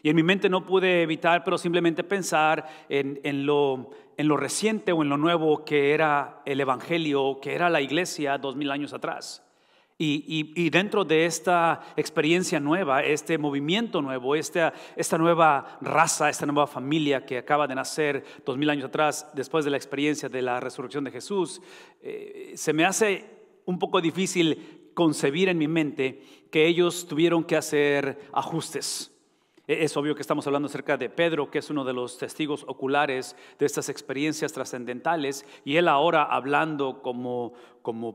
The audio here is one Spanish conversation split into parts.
Y en mi mente no pude evitar, pero simplemente pensar en lo reciente o en lo nuevo que era el Evangelio, que era la iglesia 2000 años atrás. Y dentro de esta experiencia nueva, este movimiento nuevo, esta nueva raza, esta nueva familia que acaba de nacer 2000 años atrás, después de la experiencia de la resurrección de Jesús, se me hace un poco difícil concebir en mi mente que ellos tuvieron que hacer ajustes. Es obvio que estamos hablando acerca de Pedro, que es uno de los testigos oculares de estas experiencias trascendentales, y él ahora hablando como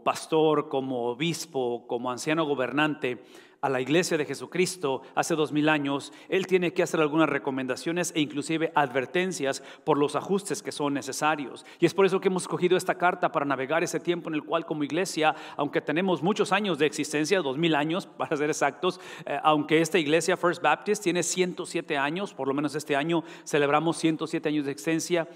pastor, como obispo, como anciano gobernante a la iglesia de Jesucristo hace 2000 años, él tiene que hacer algunas recomendaciones e inclusive advertencias por los ajustes que son necesarios. Y es por eso que hemos escogido esta carta para navegar ese tiempo en el cual como iglesia, aunque tenemos muchos años de existencia, 2000 años para ser exactos, aunque esta iglesia First Baptist tiene 107 años, por lo menos este año celebramos 107 años de existencia,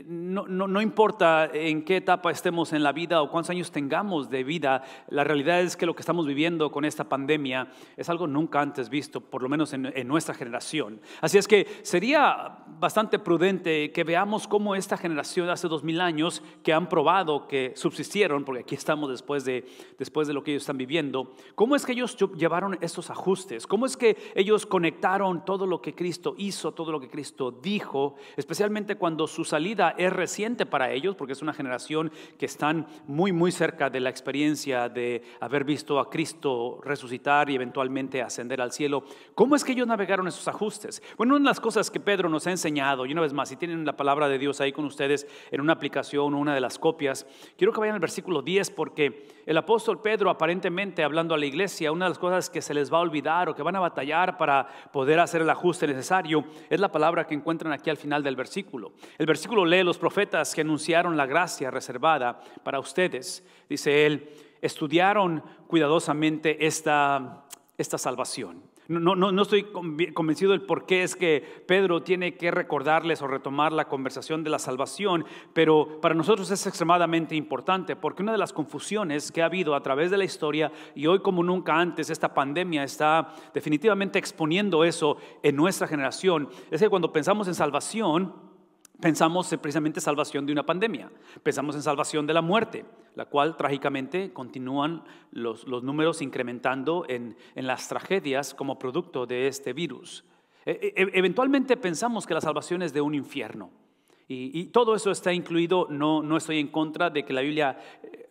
no importa en qué etapa estemos en la vida o cuántos años tengamos de vida, la realidad es que lo que estamos viviendo con esta pandemia es algo nunca antes visto, por lo menos en nuestra generación. Así es que sería bastante prudente que veamos cómo esta generación de hace 2000 años, que han probado que subsistieron, porque aquí estamos después de lo que ellos están viviendo, cómo es que ellos llevaron estos ajustes, cómo es que ellos conectaron todo lo que Cristo hizo, todo lo que Cristo dijo, especialmente cuando su salida es reciente para ellos, porque es una generación que están muy muy cerca de la experiencia de haber visto a Cristo resucitar y eventualmente ascender al cielo. ¿Cómo es que ellos navegaron esos ajustes? Bueno, una de las cosas que Pedro nos ha enseñado, y una vez más, si tienen la palabra de Dios ahí con ustedes en una aplicación o una de las copias, quiero que vayan al versículo 10, porque el apóstol Pedro, aparentemente hablando a la iglesia, una de las cosas que se les va a olvidar o que van a batallar para poder hacer el ajuste necesario es la palabra que encuentran aquí al final del versículo. El versículo lee: los profetas que anunciaron la gracia reservada para ustedes, dice él, estudiaron cuidadosamente esta salvación. No estoy convencido del por qué es que Pedro tiene que recordarles o retomar la conversación de la salvación, pero para nosotros es extremadamente importante, porque una de las confusiones que ha habido a través de la historia, y hoy como nunca antes esta pandemia está definitivamente exponiendo eso en nuestra generación, es que cuando pensamos en salvación, pensamos en precisamente salvación de una pandemia, pensamos en salvación de la muerte, la cual trágicamente continúan los números incrementando en las tragedias como producto de este virus. Eventualmente pensamos que la salvación es de un infierno, y todo eso está incluido. No estoy en contra de que la Biblia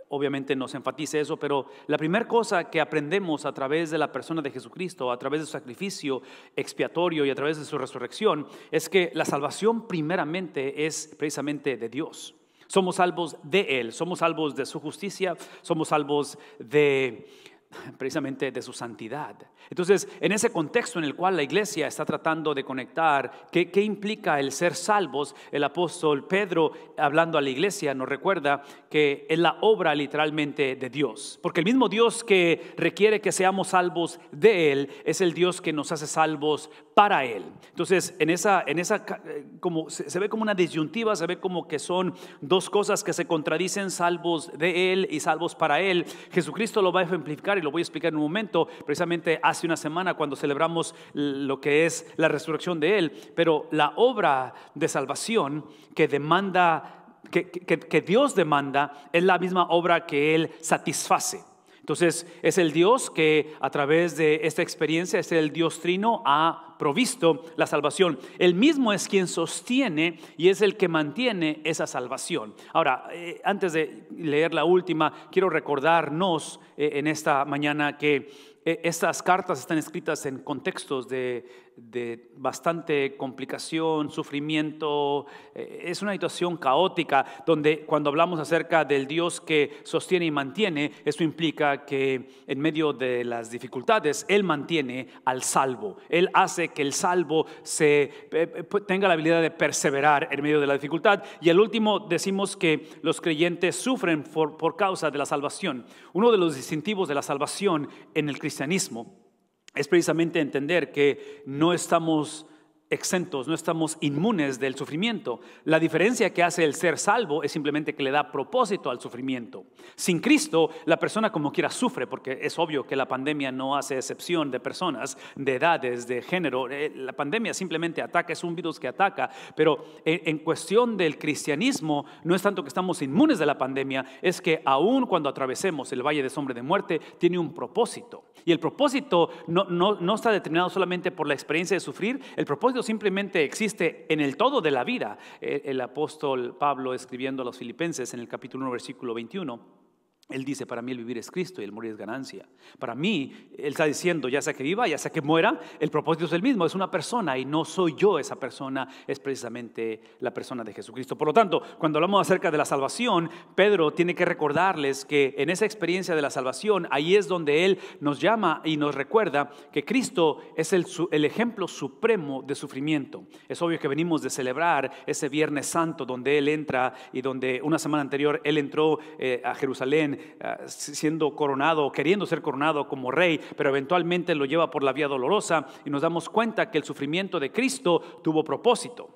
obviamente nos enfatice eso, pero la primera cosa que aprendemos a través de la persona de Jesucristo, a través de su sacrificio expiatorio y a través de su resurrección, es que la salvación primeramente es precisamente de Dios. Somos salvos de Él, somos salvos de su justicia, somos salvos precisamente de su santidad. Entonces, en ese contexto en el cual la iglesia está tratando de conectar ¿qué implica el ser salvos? El apóstol Pedro, hablando a la iglesia, nos recuerda que es la obra literalmente de Dios, porque el mismo Dios que requiere que seamos salvos de Él es el Dios que nos hace salvos para Él. Entonces, en esa como se ve como una disyuntiva, se ve como que son dos cosas que se contradicen: salvos de Él y salvos para Él. Jesucristo lo va a ejemplificar y lo voy a explicar en un momento, precisamente hace una semana cuando celebramos lo que es la resurrección de Él. Pero la obra de salvación que demanda, que Dios demanda, es la misma obra que Él satisface. Entonces es el Dios que a través de esta experiencia, es el Dios trino, ha provisto la salvación. Él mismo es quien sostiene y es el que mantiene esa salvación. Ahora, antes de leer la última, quiero recordarnos en esta mañana que estas cartas están escritas en contextos de bastante complicación, sufrimiento. Es una situación caótica donde cuando hablamos acerca del Dios que sostiene y mantiene, eso implica que en medio de las dificultades Él mantiene al salvo. Él hace que el salvo tenga la habilidad de perseverar en medio de la dificultad. Y al último decimos que los creyentes sufren por causa de la salvación. Uno de los distintivos de la salvación en el cristianismo es precisamente entender que no estamos exentos, no estamos inmunes del sufrimiento. La diferencia que hace el ser salvo es simplemente que le da propósito al sufrimiento. Sin Cristo, la persona como quiera sufre, porque es obvio que la pandemia no hace excepción de personas, de edades, de género. La pandemia simplemente ataca, es un virus que ataca, pero en cuestión del cristianismo no es tanto que estamos inmunes de la pandemia, es que aun cuando atravesemos el valle de sombra de muerte, tiene un propósito. Y el propósito no está determinado solamente por la experiencia de sufrir, el propósito simplemente existe en el todo de la vida. El apóstol Pablo, escribiendo a los Filipenses en el capítulo 1, versículo 21, él dice: para mí el vivir es Cristo y el morir es ganancia. Para mí, él está diciendo, ya sea que viva, ya sea que muera, el propósito es el mismo, es una persona y no soy yo esa persona, es precisamente la persona de Jesucristo. Por lo tanto, cuando hablamos acerca de la salvación, Pedro tiene que recordarles que en esa experiencia de la salvación, ahí es donde él nos llama y nos recuerda que Cristo es el ejemplo supremo de sufrimiento. Es obvio que venimos de celebrar ese Viernes Santo donde él entra y donde una semana anterior él entró a Jerusalén siendo coronado, queriendo ser coronado como rey, pero eventualmente lo lleva por la vía dolorosa y nos damos cuenta que el sufrimiento de Cristo tuvo propósito.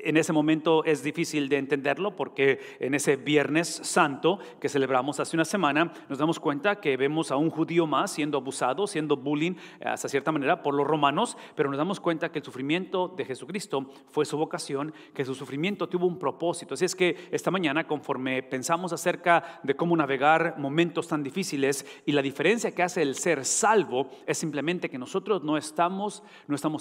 En ese momento es difícil de entenderlo porque en ese Viernes Santo que celebramos hace una semana nos damos cuenta que vemos a un judío más siendo abusado, siendo bullying hasta cierta manera por los romanos, pero nos damos cuenta que el sufrimiento de Jesucristo fue su vocación, que su sufrimiento tuvo un propósito. Así es que esta mañana, conforme pensamos acerca de cómo navegar momentos tan difíciles y la diferencia que hace el ser salvo es simplemente que nosotros no estamos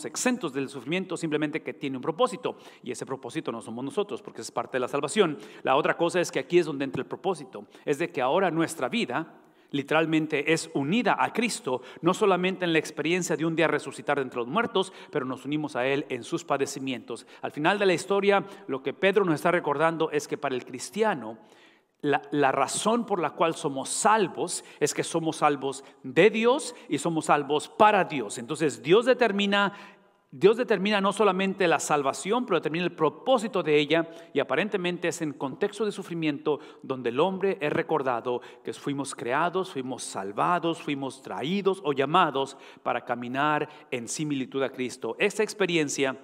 exentos del sufrimiento, simplemente que tiene un propósito. Y ese propósito no somos nosotros, porque es parte de la salvación. La otra cosa es que aquí es donde entra el propósito, es de que ahora nuestra vida literalmente es unida a Cristo, no solamente en la experiencia de un día resucitar de entre los muertos, pero nos unimos a Él en sus padecimientos. Al final de la historia, lo que Pedro nos está recordando es que para el cristiano, la razón por la cual somos salvos es que somos salvos de Dios y somos salvos para Dios. Entonces Dios determina no solamente la salvación, pero determina el propósito de ella, y aparentemente es en contexto de sufrimiento donde el hombre es recordado que fuimos creados, fuimos salvados, fuimos traídos o llamados para caminar en similitud a Cristo. Esta experiencia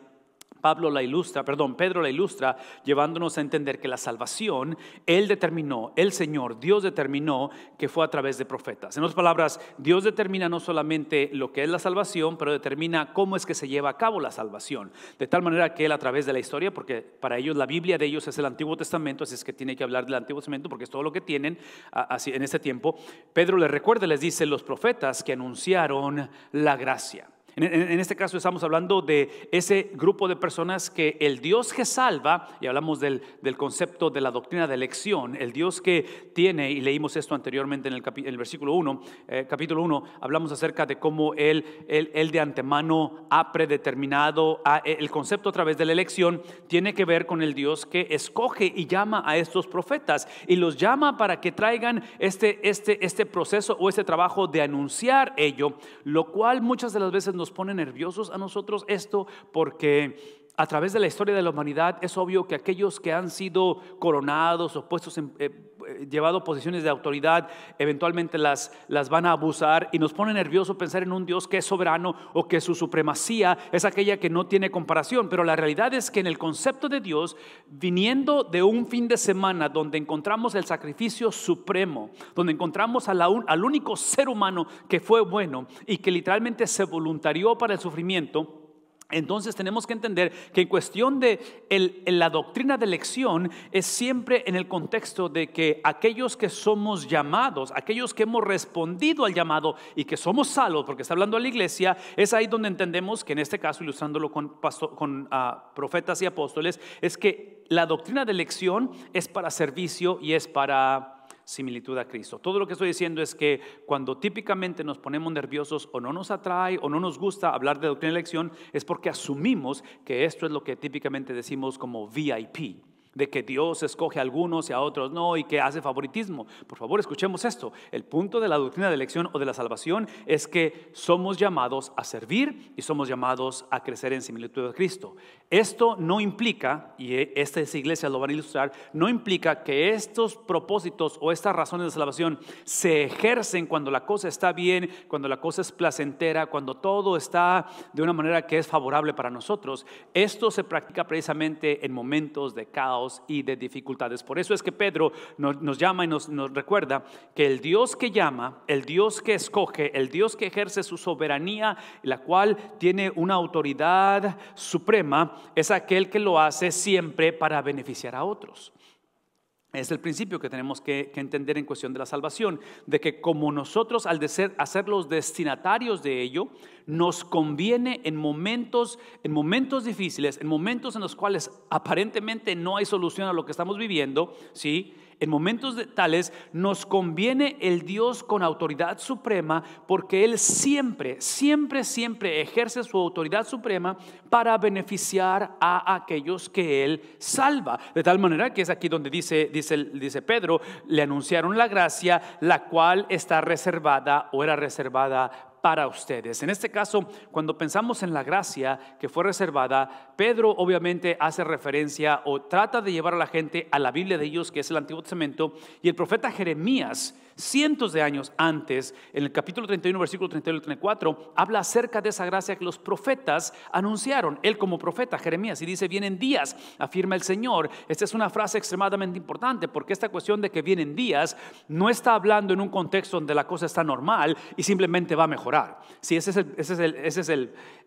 Pedro la ilustra llevándonos a entender que la salvación, el Señor, Dios determinó que fue a través de profetas. En otras palabras, Dios determina no solamente lo que es la salvación, pero determina cómo es que se lleva a cabo la salvación. De tal manera que Él a través de la historia, porque para ellos la Biblia de ellos es el Antiguo Testamento, así es que tiene que hablar del Antiguo Testamento porque es todo lo que tienen así en este tiempo. Pedro les recuerda, les dice: los profetas que anunciaron la gracia. En este caso estamos hablando de ese grupo de personas que el Dios que salva, y hablamos del concepto de la doctrina de elección, el Dios que tiene, y leímos esto anteriormente en el versículo 1, capítulo 1, hablamos acerca de cómo Él de antemano ha predeterminado, el concepto a través de la elección tiene que ver con el Dios que escoge y llama a estos profetas, y los llama para que traigan este proceso o este trabajo de anunciar ello, lo cual muchas de las veces nos pone nerviosos a nosotros esto, porque a través de la historia de la humanidad es obvio que aquellos que han sido coronados o puestos llevado a posiciones de autoridad eventualmente las van a abusar, y nos pone nervioso pensar en un Dios que es soberano o que su supremacía es aquella que no tiene comparación. Pero la realidad es que en el concepto de Dios, viniendo de un fin de semana donde encontramos el sacrificio supremo, donde encontramos al único ser humano que fue bueno y que literalmente se voluntarió para el sufrimiento, entonces tenemos que entender que en cuestión de la doctrina de elección es siempre en el contexto de que aquellos que somos llamados, aquellos que hemos respondido al llamado y que somos salvos, porque está hablando a la iglesia, es ahí donde entendemos que en este caso, ilustrándolo con profetas y apóstoles, es que la doctrina de elección es para servicio y es para similitud a Cristo. Todo lo que estoy diciendo es que cuando típicamente nos ponemos nerviosos o no nos atrae o no nos gusta hablar de doctrina de elección, es porque asumimos que esto es lo que típicamente decimos como VIP. de que Dios escoge a algunos y a otros no, y que hace favoritismo. Por favor, escuchemos esto. El punto de la doctrina de elección o de la salvación es que somos llamados a servir y somos llamados a crecer en similitud de Cristo. Esto no implica, y estas iglesias lo van a ilustrar, no implica que estos propósitos o estas razones de salvación se ejercen cuando la cosa está bien, cuando la cosa es placentera, cuando todo está de una manera que es favorable para nosotros. Esto se practica precisamente en momentos de caos y de dificultades. Por eso es que Pedro nos llama y nos recuerda que el Dios que llama, el Dios que escoge, el Dios que ejerce su soberanía, la cual tiene una autoridad suprema, es aquel que lo hace siempre para beneficiar a otros. Es el principio que tenemos que entender en cuestión de la salvación, de que como nosotros al hacer los destinatarios de ello, nos conviene en momentos difíciles, en momentos en los cuales aparentemente no hay solución a lo que estamos viviendo, ¿sí? En momentos tales nos conviene el Dios con autoridad suprema, porque Él siempre ejerce su autoridad suprema para beneficiar a aquellos que Él salva. De tal manera que es aquí donde dice Pedro, le anunciaron la gracia, la cual está reservada o era reservada para ustedes. En este caso, cuando pensamos en la gracia que fue reservada, Pedro obviamente hace referencia o trata de llevar a la gente a la Biblia de ellos, que es el Antiguo Testamento, y el profeta Jeremías, cientos de años antes, en el capítulo 31, versículo 31 y 34, habla acerca de esa gracia que los profetas anunciaron. Él como profeta, Jeremías, y dice: vienen días, afirma el Señor. Esta es una frase extremadamente importante, porque esta cuestión de que vienen días no está hablando en un contexto donde la cosa está normal y simplemente va a mejorar. Sí, ese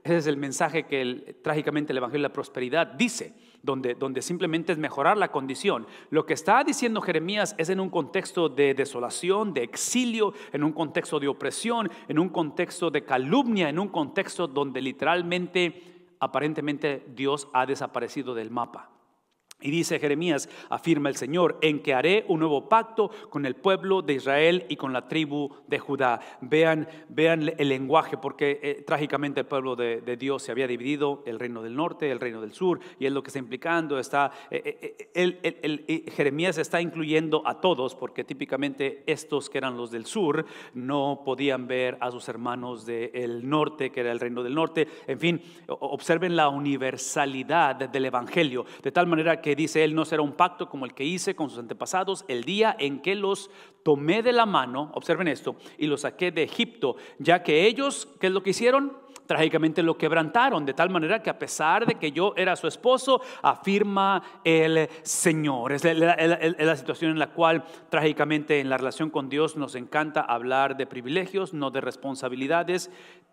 es el mensaje que trágicamente el Evangelio de la Prosperidad dice, donde simplemente es mejorar la condición. Lo que está diciendo Jeremías es en un contexto de desolación, de exilio, en un contexto de opresión, en un contexto de calumnia, en un contexto donde literalmente, aparentemente, Dios ha desaparecido del mapa. Y dice Jeremías, afirma el Señor, en que haré un nuevo pacto con el pueblo de Israel y con la tribu de Judá. Vean el lenguaje, porque trágicamente el pueblo de Dios se había dividido, el reino del norte, el reino del sur, y es lo que está implicando. Jeremías está incluyendo a todos, porque típicamente estos que eran los del sur no podían ver a sus hermanos del norte, que era el reino del norte. En fin, observen la universalidad del evangelio, de tal manera que dice él: no será un pacto como el que hice con sus antepasados el día en que los tomé de la mano, observen esto, y los saqué de Egipto, ya que ellos, ¿qué es lo que hicieron? Trágicamente lo quebrantaron, de tal manera que a pesar de que yo era su esposo, afirma el Señor. Es la situación en la cual trágicamente en la relación con Dios nos encanta hablar de privilegios, no de responsabilidades.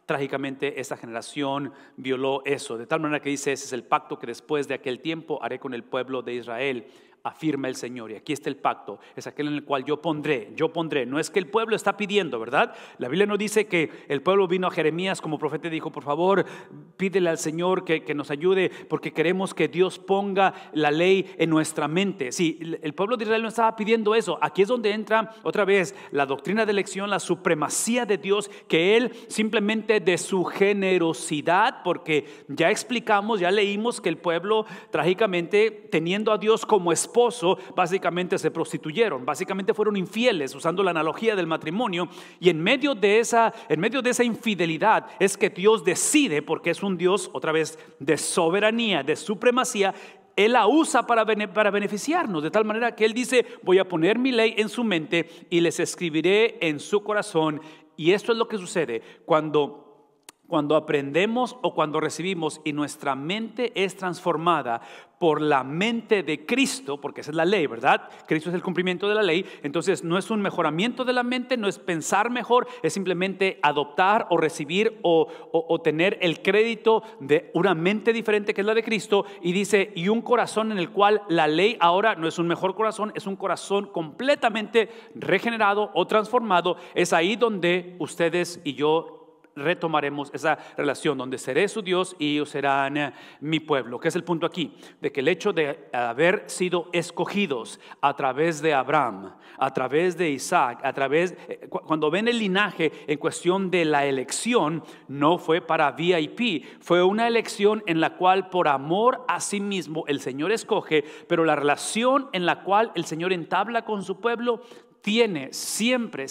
Trágicamente esta generación violó eso, de tal manera que dice: ese es el pacto que después de aquel tiempo haré con el pueblo de Israel, afirma el Señor. Y aquí está el pacto, es aquel en el cual yo pondré. No es que el pueblo está pidiendo, ¿verdad? La Biblia no dice que el pueblo vino a Jeremías como profeta y dijo: por favor, pídele al Señor que nos ayude, porque queremos que Dios ponga la ley en nuestra mente. Sí, el pueblo de Israel no estaba pidiendo eso. Aquí es donde entra otra vez la doctrina de elección, la supremacía de Dios, que Él simplemente de su generosidad, porque ya explicamos, ya leímos que el pueblo trágicamente, teniendo a Dios como esposo, básicamente se prostituyeron, básicamente fueron infieles, usando la analogía del matrimonio. Y en medio de esa infidelidad es que Dios decide, porque es un Dios otra vez de soberanía, de supremacía, Él la usa para beneficiarnos, de tal manera que Él dice: voy a poner mi ley en su mente y les escribiré en su corazón. Y esto es lo que sucede cuando aprendemos o cuando recibimos y nuestra mente es transformada por la mente de Cristo, porque esa es la ley, ¿verdad? Cristo es el cumplimiento de la ley. Entonces no es un mejoramiento de la mente, no es pensar mejor, es simplemente adoptar o recibir o tener el crédito de una mente diferente, que es la de Cristo. Y dice: y un corazón en el cual la ley ahora no es un mejor corazón, es un corazón completamente regenerado o transformado. Es ahí donde ustedes y yo retomaremos esa relación donde seré su Dios y ellos serán mi pueblo. ¿Qué es el punto aquí? De que el hecho de haber sido escogidos a través de Abraham, a través de Isaac, cuando ven el linaje en cuestión de la elección, no fue para VIP, fue una elección en la cual por amor a sí mismo el Señor escoge, pero la relación en la cual el Señor entabla con su pueblo tiene siempre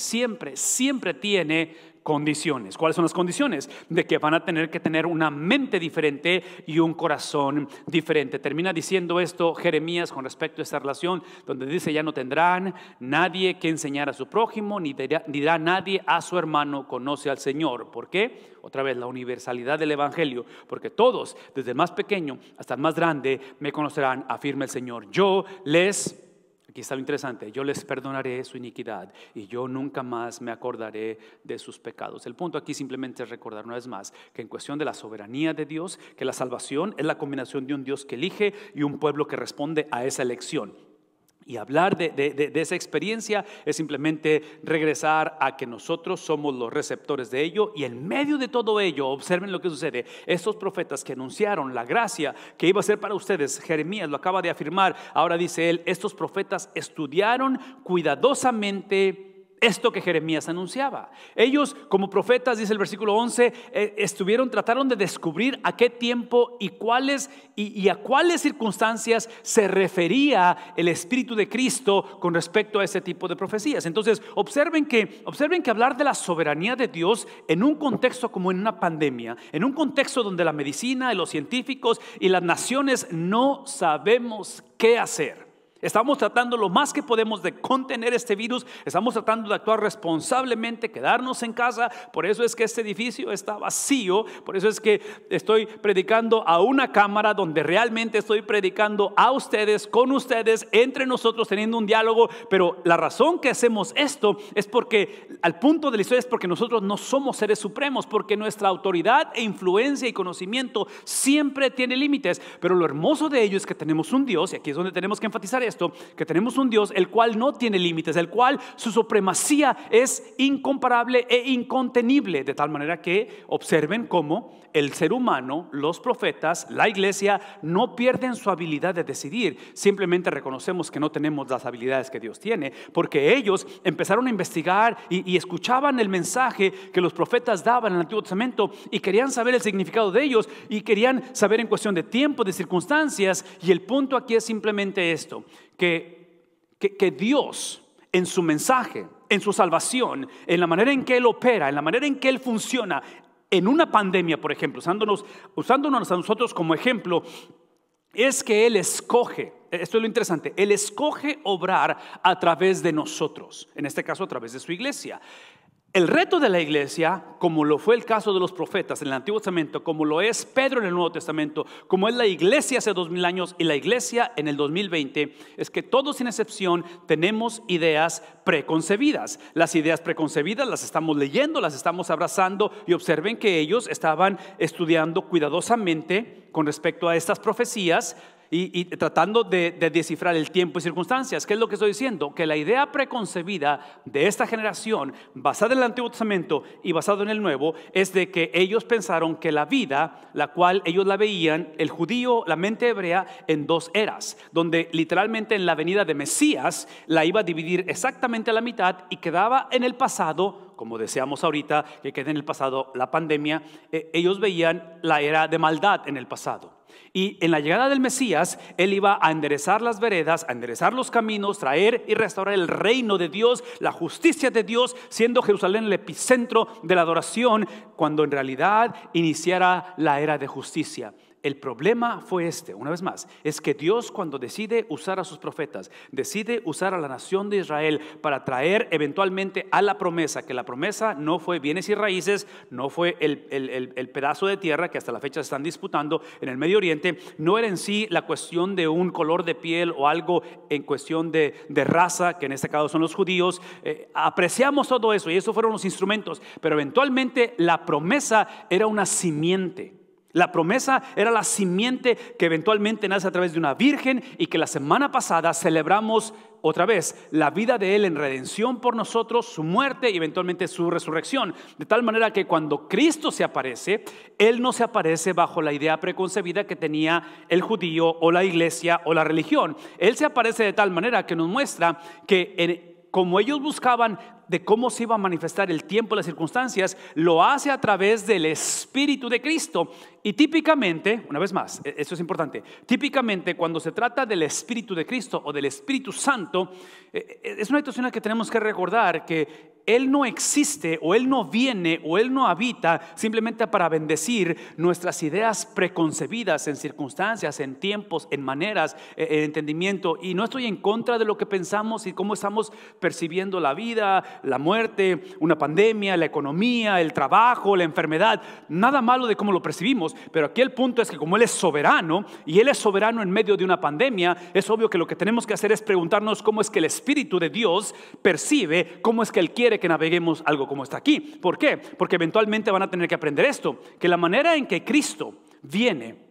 tiene condiciones. ¿Cuáles son las condiciones? De que van a tener que tener una mente diferente y un corazón diferente. Termina diciendo esto Jeremías con respecto a esta relación, donde dice: ya no tendrán nadie que enseñar a su prójimo, ni dirá nadie a su hermano, conoce al Señor. ¿Por qué? Otra vez la universalidad del evangelio, porque todos, desde el más pequeño hasta el más grande, me conocerán, afirma el Señor. Aquí está lo interesante: yo les perdonaré su iniquidad y yo nunca más me acordaré de sus pecados. El punto aquí simplemente es recordar una vez más que en cuestión de la soberanía de Dios, que la salvación es la combinación de un Dios que elige y un pueblo que responde a esa elección. Y hablar de esa experiencia es simplemente regresar a que nosotros somos los receptores de ello. Y en medio de todo ello, observen lo que sucede. Estos profetas que anunciaron la gracia que iba a ser para ustedes, Jeremías lo acaba de afirmar. Ahora dice él: estos profetas estudiaron cuidadosamente esto que Jeremías anunciaba. Ellos, como profetas, dice el versículo 11, trataron de descubrir a qué tiempo y a cuáles circunstancias se refería el Espíritu de Cristo con respecto a ese tipo de profecías. Entonces, observen que hablar de la soberanía de Dios en un contexto como en una pandemia, en un contexto donde la medicina y los científicos y las naciones no sabemos qué hacer. Estamos tratando lo más que podemos de contener este virus. Estamos tratando de actuar responsablemente, quedarnos en casa. Por eso es que este edificio está vacío. Por eso es que estoy predicando a una cámara donde realmente estoy predicando a ustedes, con ustedes, entre nosotros, teniendo un diálogo. Pero la razón que hacemos esto es porque, al punto de la historia, es porque nosotros no somos seres supremos, porque nuestra autoridad e influencia y conocimiento siempre tiene límites. Pero lo hermoso de ello es que tenemos un Dios, y aquí es donde tenemos que enfatizar esto, que tenemos un Dios el cual no tiene límites, el cual su supremacía es incomparable e incontenible, de tal manera que observen cómo el ser humano, los profetas, la iglesia no pierden su habilidad de decidir. Simplemente reconocemos que no tenemos las habilidades que Dios tiene, porque ellos empezaron a investigar y escuchaban el mensaje que los profetas daban en el Antiguo Testamento y querían saber el significado de ellos y querían saber en cuestión de tiempo, de circunstancias. Y el punto aquí es simplemente esto: que Dios, en su mensaje, en su salvación, en la manera en que Él opera, en la manera en que Él funciona, en una pandemia, por ejemplo, usándonos a nosotros como ejemplo, es que Él escoge. Esto es lo interesante: Él escoge obrar a través de nosotros, en este caso a través de su iglesia. El reto de la iglesia, como lo fue el caso de los profetas en el Antiguo Testamento, como lo es Pedro en el Nuevo Testamento, como es la iglesia hace 2000 años y la iglesia en el 2020, es que todos sin excepción tenemos ideas preconcebidas. Las ideas preconcebidas las estamos leyendo, las estamos abrazando, y observen que ellos estaban estudiando cuidadosamente con respecto a estas profecías y tratando de descifrar el tiempo y circunstancias. ¿Qué es lo que estoy diciendo? Que la idea preconcebida de esta generación, basada en el Antiguo Testamento y basada en el Nuevo, es de que ellos pensaron que la vida, la cual ellos la veían, el judío, la mente hebrea, en dos eras, donde literalmente en la venida de Mesías la iba a dividir exactamente a la mitad y quedaba en el pasado, como deseamos ahorita que quede en el pasado la pandemia. Ellos veían la era de maldad en el pasado. Y en la llegada del Mesías, Él iba a enderezar las veredas, a enderezar los caminos, traer y restaurar el reino de Dios, la justicia de Dios, siendo Jerusalén el epicentro de la adoración, cuando en realidad iniciara la era de justicia. El problema fue una vez más, es que Dios, cuando decide usar a sus profetas, decide usar a la nación de Israel para traer eventualmente a la promesa, que la promesa no fue bienes y raíces, no fue el pedazo de tierra que hasta la fecha se están disputando en el Medio Oriente, no era en sí la cuestión de un color de piel o algo en cuestión de raza, que en este caso son los judíos. Apreciamos todo eso y esos fueron los instrumentos, pero eventualmente la promesa era una simiente. La promesa era la simiente que eventualmente nace a través de una virgen y que la semana pasada celebramos otra vez la vida de Él en redención por nosotros, su muerte y eventualmente su resurrección. De tal manera que cuando Cristo se aparece, Él no se aparece bajo la idea preconcebida que tenía el judío o la iglesia o la religión. Él se aparece de tal manera que nos muestra que como ellos buscaban de cómo se iba a manifestar el tiempo y las circunstancias, lo hace a través del Espíritu de Cristo. Y típicamente, una vez más, esto es importante, típicamente cuando se trata del Espíritu de Cristo o del Espíritu Santo, es una situación en la que tenemos que recordar que Él no existe o Él no viene o Él no habita simplemente para bendecir nuestras ideas preconcebidas en circunstancias, en tiempos, en maneras, en entendimiento. Y no estoy en contra de lo que pensamos y cómo estamos percibiendo la vida, la muerte, una pandemia, la economía, el trabajo, la enfermedad. Nada malo de cómo lo percibimos, pero aquí el punto es que como Él es soberano y Él es soberano en medio de una pandemia, es obvio que lo que tenemos que hacer es preguntarnos cómo es que el Espíritu de Dios percibe, cómo es que Él quiere que naveguemos algo como está aquí. ¿Por qué? Porque eventualmente van a tener que aprender esto, que la manera en que Cristo viene,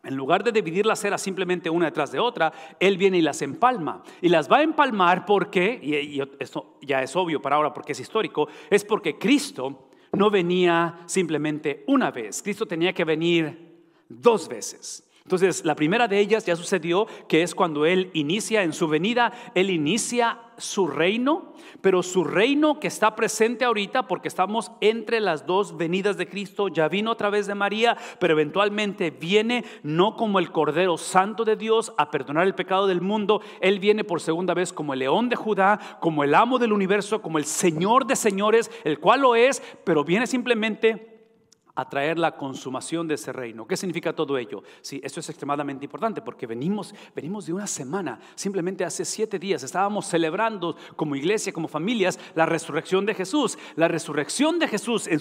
en lugar de dividir las eras simplemente una detrás de otra, Él viene y las empalma. Y las va a empalmar porque, y esto ya es obvio para ahora porque es histórico, es porque Cristo no venía simplemente una vez. Cristo tenía que venir 2 veces. Entonces, la primera de ellas ya sucedió, que es cuando Él inicia en su venida, Él inicia su reino, pero su reino que está presente ahorita, porque estamos entre las 2 venidas de Cristo, ya vino a través de María, pero eventualmente viene no como el Cordero Santo de Dios a perdonar el pecado del mundo. Él viene por segunda vez como el León de Judá, como el amo del universo, como el Señor de señores, el cual lo es, pero viene simplemente a traer la consumación de ese reino. ¿Qué significa todo ello? Sí, esto es extremadamente importante porque venimos de una semana, simplemente hace 7 días estábamos celebrando como iglesia, como familias, la resurrección de Jesús. La resurrección de Jesús en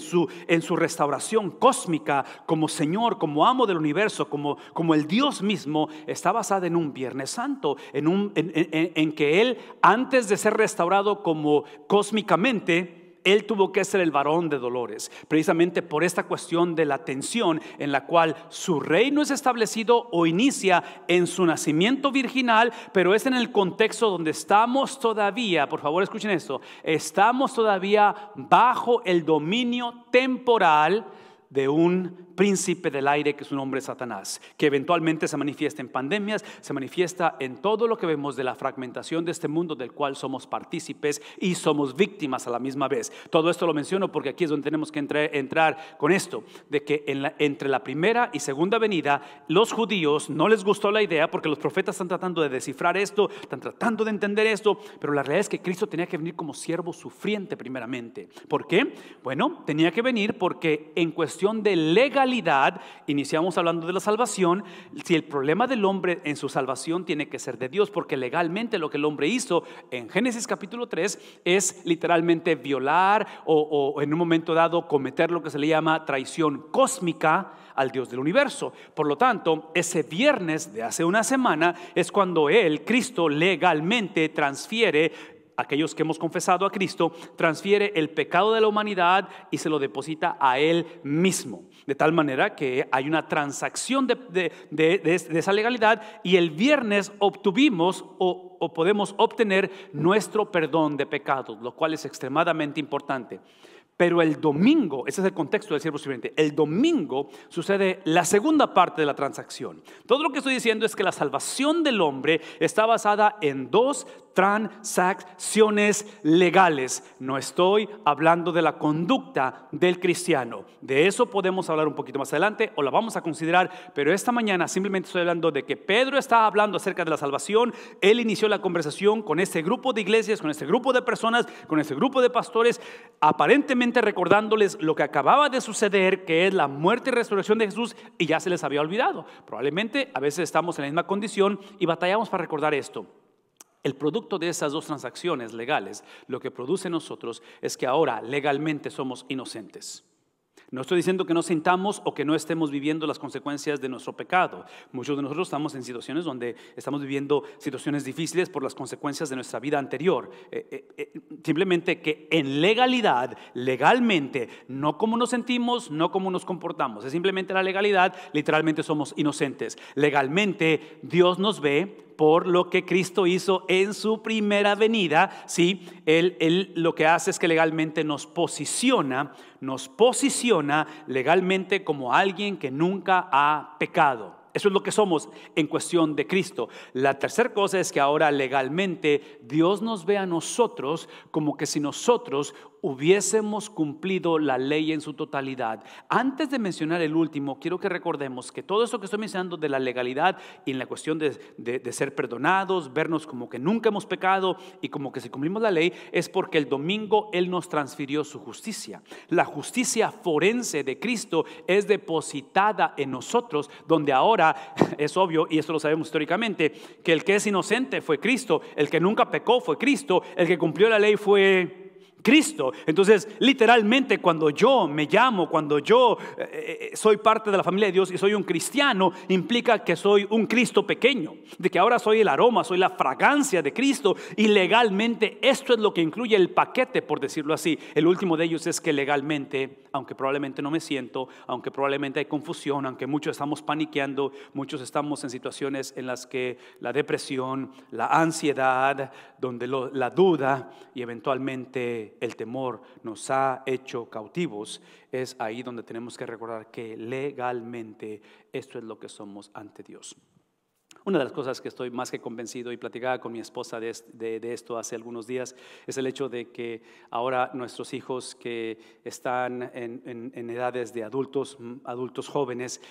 su restauración cósmica como Señor, como amo del universo, como el Dios mismo, está basada en un Viernes Santo, en que Él, antes de ser restaurado como cósmicamente, Él tuvo que ser el varón de dolores, precisamente por esta cuestión de la tensión en la cual su reino es establecido o inicia en su nacimiento virginal, pero es en el contexto donde estamos todavía, por favor escuchen esto, estamos todavía bajo el dominio temporal de un príncipe del aire que su nombre es Satanás, que eventualmente se manifiesta en pandemias, se manifiesta en todo lo que vemos de la fragmentación de este mundo del cual somos partícipes y somos víctimas a la misma vez. Todo esto lo menciono porque aquí es donde tenemos que entrar con esto, de que entre la primera y segunda venida, los judíos no les gustó la idea porque los profetas están tratando de descifrar esto, están tratando de entender esto, pero la realidad es que Cristo tenía que venir como siervo sufriente primeramente. ¿Por qué? Bueno, tenía que venir porque en cuestión de legalidad, iniciamos hablando de la salvación. Si el problema del hombre en su salvación tiene que ser de Dios, porque legalmente lo que el hombre hizo en Génesis capítulo 3 es literalmente violar o en un momento dado cometer lo que se le llama traición cósmica al Dios del universo. Por lo tanto, ese viernes de hace una semana es cuando Cristo legalmente transfiere, aquellos que hemos confesado a Cristo, transfiere el pecado de la humanidad y se lo deposita a Él mismo. De tal manera que hay una transacción de esa legalidad, y el viernes obtuvimos o podemos obtener nuestro perdón de pecados, lo cual es extremadamente importante. Pero el domingo, ese es el contexto del siervo sirviente, el domingo sucede la segunda parte de la transacción. Todo lo que estoy diciendo es que la salvación del hombre está basada en 2 transacciones legales. No estoy hablando de la conducta del cristiano. De eso podemos hablar un poquito más adelante o la vamos a considerar, pero esta mañana simplemente estoy hablando de que Pedro está hablando acerca de la salvación. Él inició la conversación con este grupo de iglesias, con este grupo de personas, con este grupo de pastores, aparentemente recordándoles lo que acababa de suceder, que es la muerte y resurrección de Jesús, y ya se les había olvidado. Probablemente a veces estamos en la misma condición y batallamos para recordar esto. El producto de esas 2 transacciones legales, lo que produce en nosotros es que ahora legalmente somos inocentes. No estoy diciendo que no sintamos o que no estemos viviendo las consecuencias de nuestro pecado. Muchos de nosotros estamos en situaciones donde estamos viviendo situaciones difíciles por las consecuencias de nuestra vida anterior. Simplemente que en legalidad, legalmente, no como nos sentimos, no como nos comportamos. Es simplemente la legalidad, literalmente somos inocentes. Legalmente Dios nos ve por lo que Cristo hizo en su primera venida. ¿Sí? Él lo que hace es que legalmente nos posiciona legalmente como alguien que nunca ha pecado. Eso es lo que somos en cuestión de Cristo. La tercera cosa es que ahora legalmente Dios nos ve a nosotros como que si nosotros hubiésemos cumplido la ley en su totalidad. Antes de mencionar el último, quiero que recordemos que todo esto que estoy mencionando de la legalidad y en la cuestión de ser perdonados, vernos como que nunca hemos pecado y como que si cumplimos la ley, es porque el domingo Él nos transfirió su justicia. La justicia forense de Cristo es depositada en nosotros, donde ahora es obvio, y esto lo sabemos históricamente, que el que es inocente fue Cristo, el que nunca pecó fue Cristo, el que cumplió la ley fue Cristo. Entonces, literalmente, cuando yo me llamo, cuando yo soy parte de la familia de Dios y soy un cristiano, implica que soy un Cristo pequeño, de que ahora soy el aroma, soy la fragancia de Cristo. Y legalmente esto es lo que incluye el paquete, por decirlo así. El último de ellos es que legalmente, aunque probablemente no me siento, aunque probablemente hay confusión, aunque muchos estamos paniqueando, muchos estamos en situaciones en las que la depresión, la ansiedad, donde la duda y eventualmente el temor nos ha hecho cautivos, es ahí donde tenemos que recordar que legalmente esto es lo que somos ante Dios. Una de las cosas que estoy más que convencido, y platicaba con mi esposa de esto hace algunos días, es el hecho de que ahora nuestros hijos que están en edades de adultos jóvenes,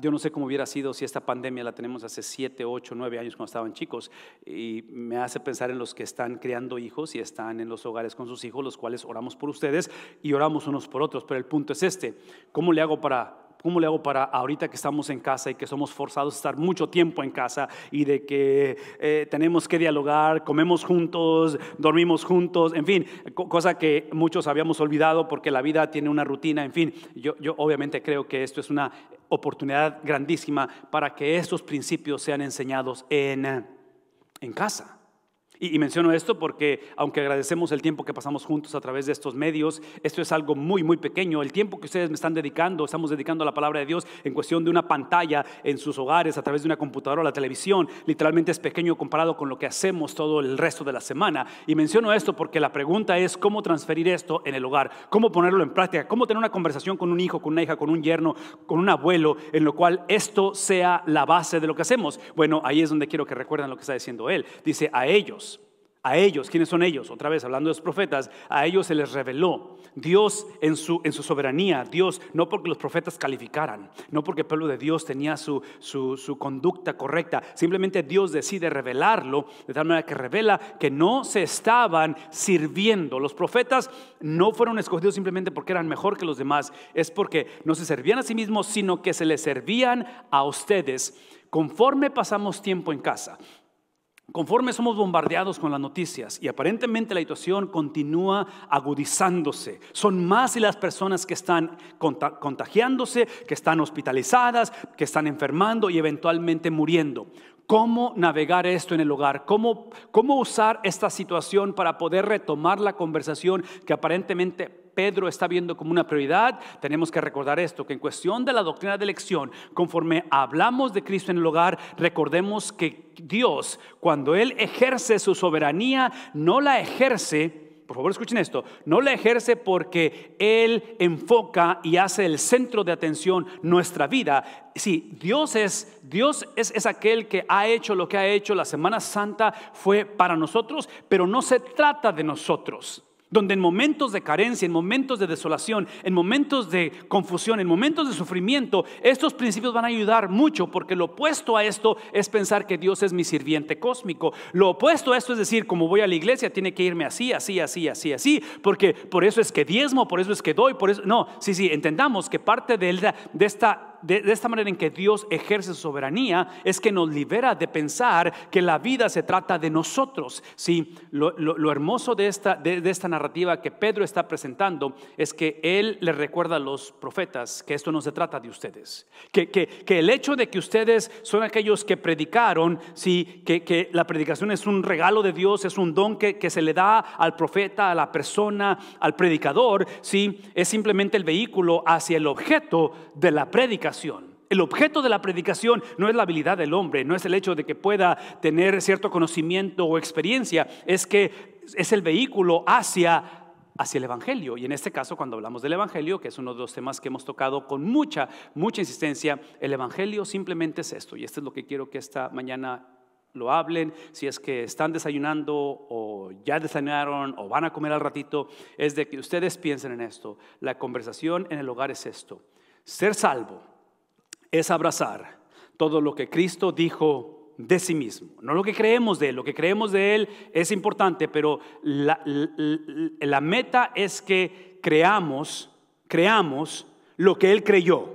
yo no sé cómo hubiera sido si esta pandemia la tenemos hace 7, 8, 9 años cuando estaban chicos, y me hace pensar en los que están criando hijos y están en los hogares con sus hijos, los cuales oramos por ustedes y oramos unos por otros. Pero el punto es este: ¿cómo le hago para ahorita que estamos en casa y que somos forzados a estar mucho tiempo en casa y de que tenemos que dialogar, comemos juntos, dormimos juntos, en fin, cosa que muchos habíamos olvidado porque la vida tiene una rutina? En fin, yo obviamente creo que esto es una oportunidad grandísima para que estos principios sean enseñados en casa. Y menciono esto porque aunque agradecemos el tiempo que pasamos juntos a través de estos medios, esto es algo muy muy pequeño. El tiempo que ustedes me están dedicando, estamos dedicando a la palabra de Dios en cuestión de una pantalla en sus hogares, a través de una computadora o la televisión, literalmente es pequeño comparado con lo que hacemos todo el resto de la semana. Y menciono esto porque la pregunta es cómo transferir esto en el hogar, cómo ponerlo en práctica, cómo tener una conversación con un hijo, con una hija, con un yerno, con un abuelo, en lo cual esto sea la base de lo que hacemos. Bueno, ahí es donde quiero que recuerden lo que está diciendo él. Dice a ellos, ¿quiénes son ellos? Otra vez hablando de los profetas, a ellos se les reveló Dios en su soberanía. Dios, no porque los profetas calificaran, no porque el pueblo de Dios tenía su conducta correcta, simplemente Dios decide revelarlo de tal manera que revela que no se estaban sirviendo. Los profetas no fueron escogidos simplemente porque eran mejor que los demás, es porque no se servían a sí mismos, sino que se les servían a ustedes. Conforme pasamos tiempo en casa, conforme somos bombardeados con las noticias y aparentemente la situación continúa agudizándose, son más las personas que están contagiándose, que están hospitalizadas, que están enfermando y eventualmente muriendo. ¿Cómo navegar esto en el hogar? ¿Cómo usar esta situación para poder retomar la conversación que aparentemente Pedro está viendo como una prioridad? Tenemos que recordar esto, que en cuestión de la doctrina de elección, conforme hablamos de Cristo en el hogar, recordemos que Dios, cuando Él ejerce su soberanía, no la ejerce, por favor escuchen esto, no la ejerce porque Él enfoca y hace el centro de atención nuestra vida. Sí, Dios es aquel que ha hecho lo que ha hecho. La Semana Santa fue para nosotros, pero no se trata de nosotros. Donde en momentos de carencia, en momentos de desolación, en momentos de confusión, en momentos de sufrimiento, estos principios van a ayudar mucho, porque lo opuesto a esto es pensar que Dios es mi sirviente cósmico. Lo opuesto a esto es decir, como voy a la iglesia, tiene que irme así, porque por eso es que diezmo, por eso es que doy, por eso. No, sí, entendamos que parte de esta de esta manera en que Dios ejerce su soberanía, es que nos libera de pensar que la vida se trata de nosotros. Sí, lo hermoso de esta narrativa que Pedro está presentando es que él le recuerda a los profetas que esto no se trata de ustedes, que el hecho de que ustedes son aquellos que predicaron, sí, que la predicación es un regalo de Dios, es un don que se le da al profeta, a la persona, al predicador, sí, es simplemente el vehículo hacia el objeto de la predicación. El objeto de la predicación no es la habilidad del hombre, no es el hecho de que pueda tener cierto conocimiento o experiencia, es que es el vehículo hacia el evangelio. Y en este caso, cuando hablamos del evangelio, que es uno de los temas que hemos tocado con mucha insistencia, el evangelio simplemente es esto. Y esto es lo que quiero que esta mañana lo hablen. Si es que están desayunando o ya desayunaron o van a comer al ratito, es de que ustedes piensen en esto. La conversación en el hogar es esto: ser salvo es abrazar todo lo que Cristo dijo de sí mismo, no lo que creemos de Él. Lo que creemos de Él es importante, pero la meta es que creamos lo que Él creyó.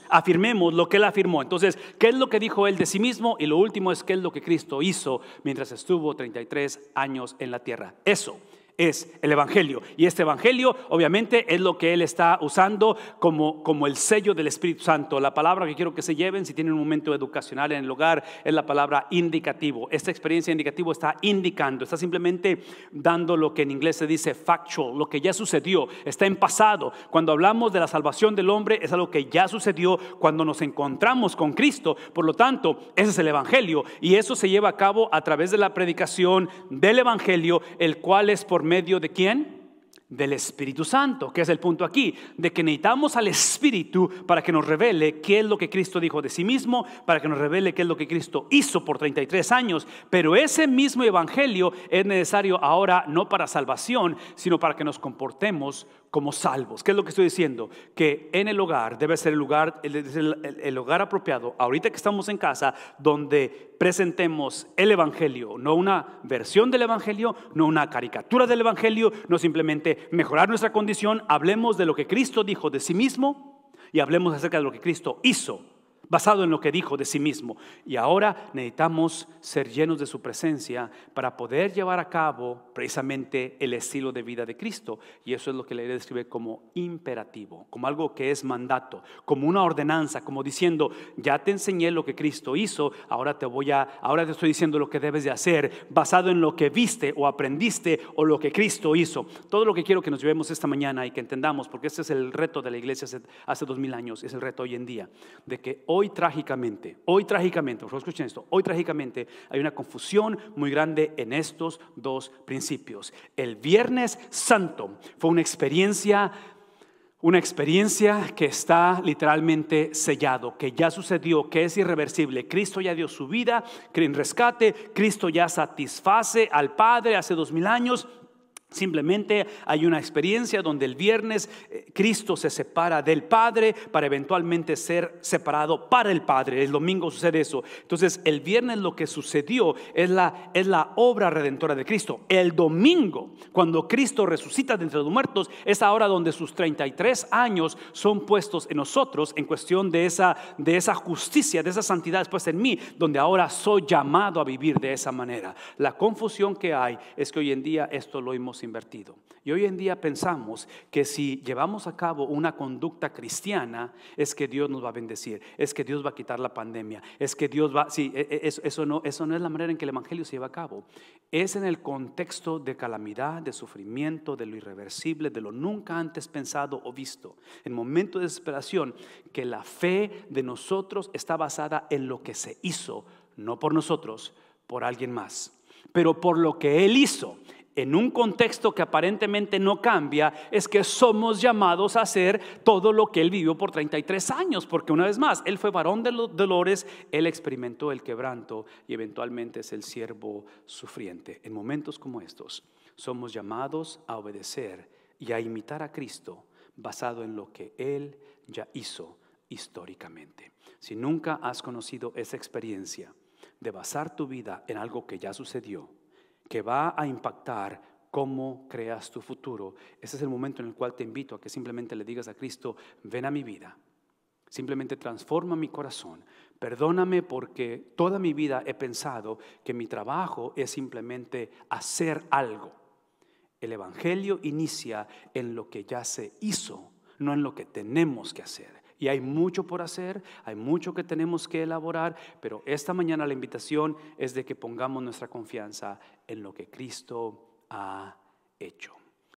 Afirmemos lo que Él afirmó. Entonces, ¿qué es lo que dijo Él de sí mismo? Y lo último es, ¿qué es lo que Cristo hizo mientras estuvo 33 años en la tierra? Eso es el evangelio. Y este evangelio obviamente es lo que Él está usando como el sello del Espíritu Santo. La palabra que quiero que se lleven, si tienen un momento educacional en el hogar, es la palabra indicativo. Esta experiencia indicativo está indicando, está simplemente dando lo que en inglés se dice factual, lo que ya sucedió, está en pasado. Cuando hablamos de la salvación del hombre, es algo que ya sucedió cuando nos encontramos con Cristo. Por lo tanto, ese es el evangelio, y eso se lleva a cabo a través de la predicación del evangelio, el cual es por medio de ¿quién? Del Espíritu Santo, que es el punto aquí, de que necesitamos al Espíritu para que nos revele qué es lo que Cristo dijo de sí mismo, para que nos revele qué es lo que Cristo hizo por 33 años. Pero ese mismo evangelio es necesario ahora no para salvación, sino para que nos comportemos como salvos. ¿Qué es lo que estoy diciendo? Que en el hogar debe ser el hogar apropiado, ahorita que estamos en casa, donde presentemos el evangelio, no una versión del evangelio, no una caricatura del evangelio, no simplemente mejorar nuestra condición. Hablemos de lo que Cristo dijo de sí mismo y hablemos acerca de lo que Cristo hizo, basado en lo que dijo de sí mismo. Y ahora necesitamos ser llenos de su presencia para poder llevar a cabo precisamente el estilo de vida de Cristo. Y eso es lo que la Biblia describe como imperativo, como algo que es mandato, como una ordenanza, como diciendo: ya te enseñé lo que Cristo hizo, ahora te estoy diciendo lo que debes de hacer, basado en lo que viste o aprendiste o lo que Cristo hizo. Todo lo que quiero que nos llevemos esta mañana y que entendamos, porque este es el reto de la iglesia hace 2000 años, es el reto hoy en día, de que hoy trágicamente, por favor escuchen esto, hoy trágicamente hay una confusión muy grande en estos dos principios. El Viernes Santo fue una experiencia que está literalmente sellado, que ya sucedió, que es irreversible. Cristo ya dio su vida en rescate, Cristo ya satisface al Padre hace 2000 años. Simplemente hay una experiencia donde el viernes Cristo se separa del Padre para eventualmente ser separado para el Padre. El domingo sucede eso. Entonces el viernes lo que sucedió es la obra redentora de Cristo. El domingo, cuando Cristo resucita de entre los muertos, es ahora donde sus 33 años son puestos en nosotros, en cuestión de esa justicia, de esa santidad puesta en mí, donde ahora soy llamado a vivir de esa manera. La confusión que hay es que hoy en día esto lo hemos invertido, y hoy en día pensamos que si llevamos a cabo una conducta cristiana es que Dios nos va a bendecir, es que Dios va a quitar la pandemia, es que Dios va, sí, eso no es la manera en que el evangelio se lleva a cabo. Es en el contexto de calamidad, de sufrimiento, de lo irreversible, de lo nunca antes pensado o visto, en momentos de desesperación, que la fe de nosotros está basada en lo que se hizo, no por nosotros, por alguien más, pero por lo que Él hizo. En un contexto que aparentemente no cambia, es que somos llamados a hacer todo lo que Él vivió por 33 años, porque una vez más, Él fue varón de los dolores, Él experimentó el quebranto y eventualmente es el siervo sufriente. En momentos como estos, somos llamados a obedecer y a imitar a Cristo basado en lo que Él ya hizo históricamente. Si nunca has conocido esa experiencia de basar tu vida en algo que ya sucedió, que va a impactar cómo creas tu futuro, ese es el momento en el cual te invito a que simplemente le digas a Cristo: ven a mi vida, Simplemente transforma mi corazón. Perdóname porque toda mi vida he pensado que mi trabajo es simplemente hacer algo. El evangelio inicia en lo que ya se hizo, no en lo que tenemos que hacer. Y hay mucho por hacer, hay mucho que tenemos que elaborar, pero esta mañana la invitación es de que pongamos nuestra confianza en lo que Cristo ha hecho.